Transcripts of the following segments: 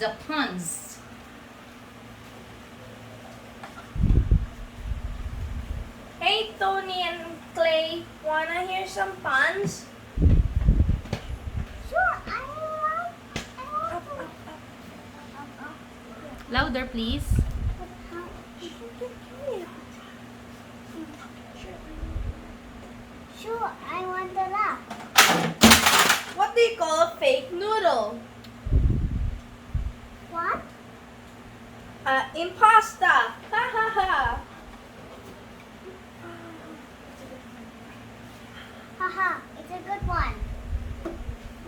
the puns. Hey, Tony and Clay, wanna hear some puns? Sure, I Louder, please. Sure, I want to laugh. What do you call a fake noodle? What? Impasta. Ha ha ha. Haha, it's a good one.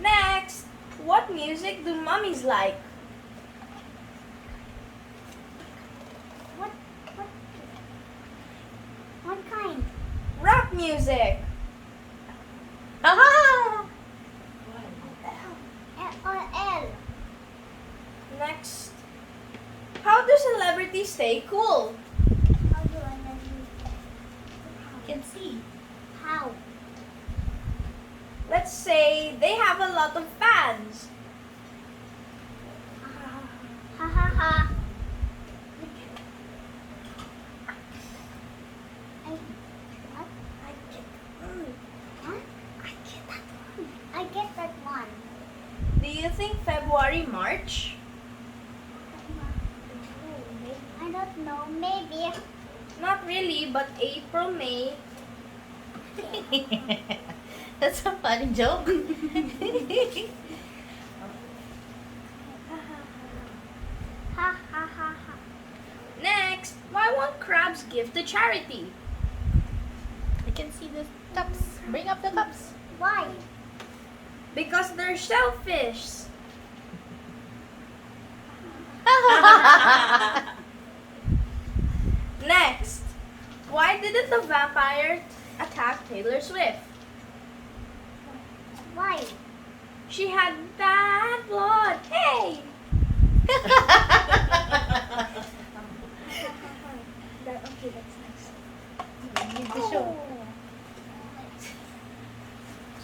Next, what music do mummies like? What? What kind? Rock music. Ah! L or L? Next, how do celebrities stay cool? How do I know you? Can see. How? Let's say they have a lot of fans. Ha ha ha. What? Huh? I get that one. Do you think February, March? I don't know. Maybe. Not really, but April, May. That's a funny joke. Ha ha ha ha. Next, why won't crabs give to charity? I can see the cups. Bring up the cups. Why? Because they're shellfish. Next, why didn't the vampire attack Taylor Swift? Why? She had bad blood. Hey! Okay, that's nice. You need to show.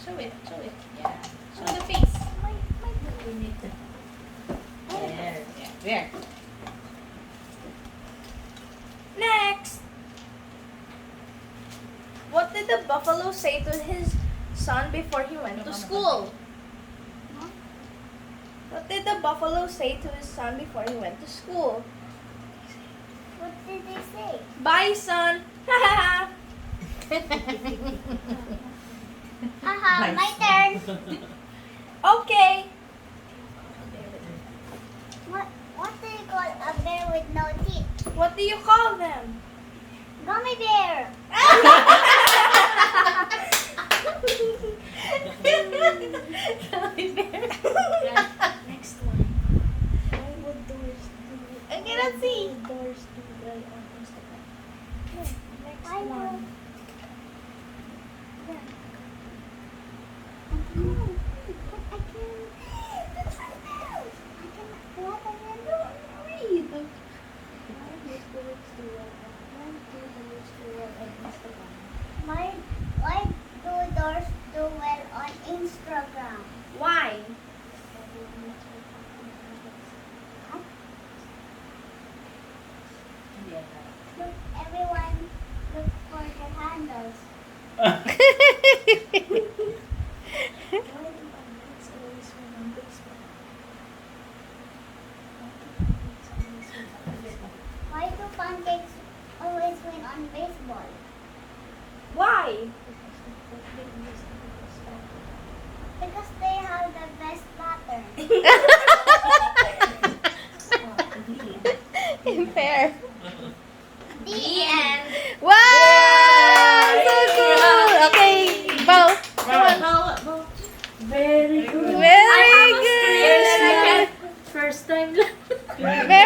Show it. Yeah. Show the face. We need to. There. Yeah. There. Next! What did the buffalo say to his son before he went to school? Huh? What did the buffalo say to his son before he went to school? What did they say? Bye, son! Ha Haha, my turn. Okay. What do you call a bear with no teeth? What do you call them? Gummy bear. Next one. Why would doors do I cannot see. doors do well on Instagram? Next I will. one. Yeah. I can. That's so bad. I can. What I can do? Read. Why would doors do well on Instagram? Why do doors do well on Instagram? Why? Look, everyone, look for the handles. Why do pancakes always win on baseball? Why do pancakes always win on baseball? Why? Because they have the best pattern. Fair. The end. Wow! So cool. Okay, bow. Come on. Very good. Very I have a good. straight and I can first time lang. Very